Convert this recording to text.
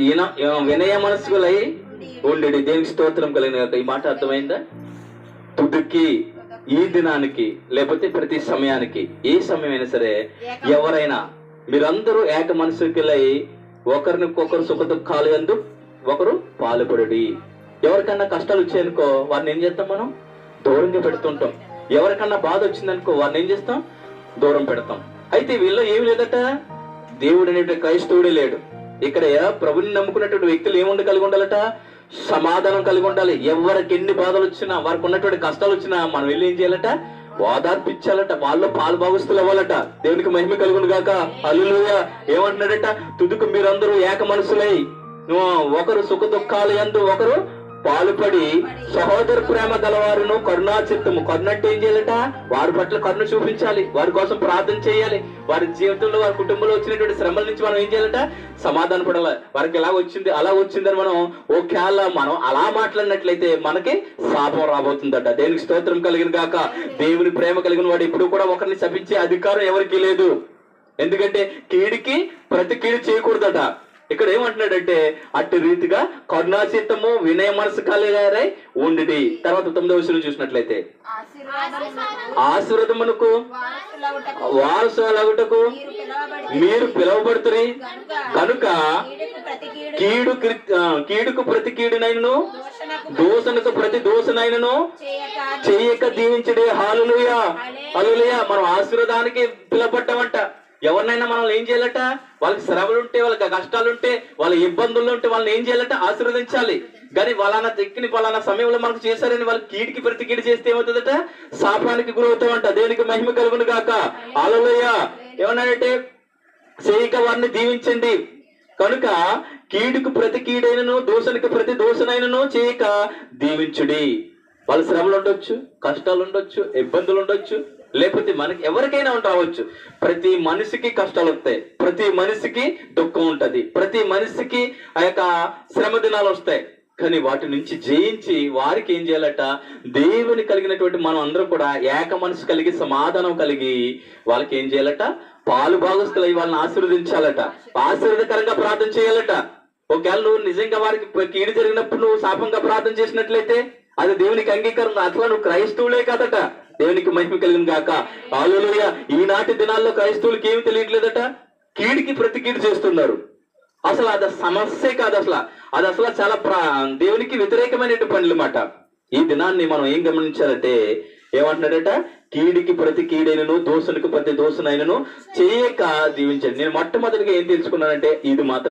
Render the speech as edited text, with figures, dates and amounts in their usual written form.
ఈయన వినయ మనస్కులై ఉండేది. దేనికి స్తోత్రం కలిగిన. ఈ మాట అర్థమైందా? తుదికి, ఈ దినానికి, లేకపోతే ప్రతి సమయానికి, ఏ సమయమైనా సరే ఎవరైనా మీరందరూ ఏక మనసుకులై ఒకరినికొకరు సుఖ దుఃఖాలు యందు ఒకరు పాలుపడుడి. ఎవరికన్నా కష్టాలు వచ్చాయనుకో వారిని ఏం చేస్తాం? మనం దూరంగా పెడుతుంటాం. ఎవరికన్నా బాధ వచ్చిందనుకో వారిని ఏం చేస్తాం? దూరం పెడతాం. అయితే వీళ్ళు ఏమి లేదట, దేవుడు అనే క్రైస్తవుడే లేడు. ఇక్కడ ప్రభుని నమ్ముకున్నటువంటి వ్యక్తులు ఏముండి కలిగి ఉండాలట? సమాధానం కలిగి ఉండాలి. ఎవరికి ఎన్ని బాధలు వచ్చినా, వారికి ఉన్నటువంటి కష్టాలు వచ్చినా మనం వెళ్ళి ఏం చేయాలట? ఓదార్పించాలట. వాళ్ళు పాలు భాగస్తులు అవ్వాలట. దేవునికి మహిమ కలుగును గాక. హల్లెలూయా. ఏమంటున్నాడట? తుదుకు మీరందరూ ఏక మనసులై ఒకరు సుఖ దుఃఖాలు యందు ఒకరు పాలుపడి సహోదర ప్రేమ గలవారును కరుణా చిత్తము. కరుణ అంటే ఏం చేయాలట? వారి పట్ల కరుణ చూపించాలి. వారి కోసం ప్రార్థన చేయాలి. వారి జీవితంలో, వారి కుటుంబంలో వచ్చినటువంటి శ్రమల నుంచి మనం ఏం చేయాలట? సమాధాన పడాలి. వారికి ఎలా వచ్చింది అలా వచ్చిందని మనం ఒకవేళ మనం అలా మాట్లాడినట్లయితే మనకి శాపం రాబోతుందట. దేవునికి స్తోత్రం కలిగిన గాక. దేవుని ప్రేమ కలిగిన వాడు ఎప్పుడు కూడా ఒకరిని శపించే అధికారం ఎవరికి లేదు. ఎందుకంటే కీడికి ప్రతి కీడు చేయకూడదట. ఇక్కడ ఏమంటున్నాడంటే అట్టి రీతిగా కరుణాచిత్తము వినయ మనసు కలిగారై ఉండి. తర్వాత 9వ వచనం చూసినట్లయితే ఆశీర్వాదమునకు వారసులగుటకు మీరు పిలువబడుతురి కనుక కీడుకు ప్రతి కీడునైనను దోషణకు ప్రతి దోషనైనను చేయక దీవించడే. హల్లెలూయా. హల్లెలూయా. మనం ఆశీర్వాదానికి పిలవబడ్డామంట. ఎవరినైనా మనం ఏం చేయాలట? వాళ్ళకి శ్రమలుంటే, వాళ్ళకి కష్టాలుంటే, వాళ్ళ ఇబ్బందులు ఉంటే వాళ్ళని ఏం చేయాలట? ఆశీర్వదించాలి. కానీ వాళ్ళ దిక్కుని పలానా సమయంలో మనకు చేశారని వాళ్ళకి కీడికి ప్రతి కీడు చేస్తే ఏమవుతుందట? శాపానికి గురవుతామంట. దేవునికి మహిమ కలుగును గాక. హల్లెలూయా. ఏమన్నాడంటే చేయక వారిని దీవించండి కనుక కీడుకు ప్రతి కీడైనను దోషనికి ప్రతి దోషనైనను చేయక దీవించుడి. వాళ్ళ శ్రమలు ఉండొచ్చు, కష్టాలు ఉండొచ్చు, ఇబ్బందులు ఉండొచ్చు, లేకపోతే మనకి ఎవరికైనా రావచ్చు. ప్రతి మనిషికి కష్టాలు వస్తాయి, ప్రతి మనిషికి దుఃఖం ఉంటది, ప్రతి మనిషికి ఆ యొక్క శ్రమ దినాలు వస్తాయి. కానీ వాటి నుంచి జయించి వారికి ఏం చేయాలట? దేవుని కలిగినటువంటి మనం అందరం కూడా ఏక మనసు కలిగి సమాధానం కలిగి వాళ్ళకి ఏం చేయాలట? పాలు భాగస్తులై వాళ్ళని ఆశీర్వదించాలట. ఆశీర్వదకరంగా ప్రార్థన చేయాలట. ఒకవేళ నువ్వు నిజంగా వారికి కీడు జరిగినప్పుడు నువ్వు శాపంగా ప్రార్థన చేసినట్లయితే అది దేవునికి అంగీకారం. అట్లా నువ్వు క్రైస్తవులే కాదట. దేవునికి మహిమ కలిగిన గాక. హల్లెలూయా. ఈనాటి దినాల్లో క్రైస్తవులకి ఏమి తెలియట్లేదట? కీడికి ప్రతి కీడు చేస్తున్నారు. అసలు అది సమస్యే కాదు. అది అసలు చాలా దేవునికి వ్యతిరేకమైన పనులు మాట. ఈ దినాన్ని మనం ఏం గమనించాలంటే ఏమంటున్నాడట? కీడికి ప్రతి కీడైనను దోషునికి ప్రతి దోషనైనను చేయక దీవించండి. నేను మొట్టమొదటిగా ఏం తెలుసుకున్నానంటే ఇది మాత్రం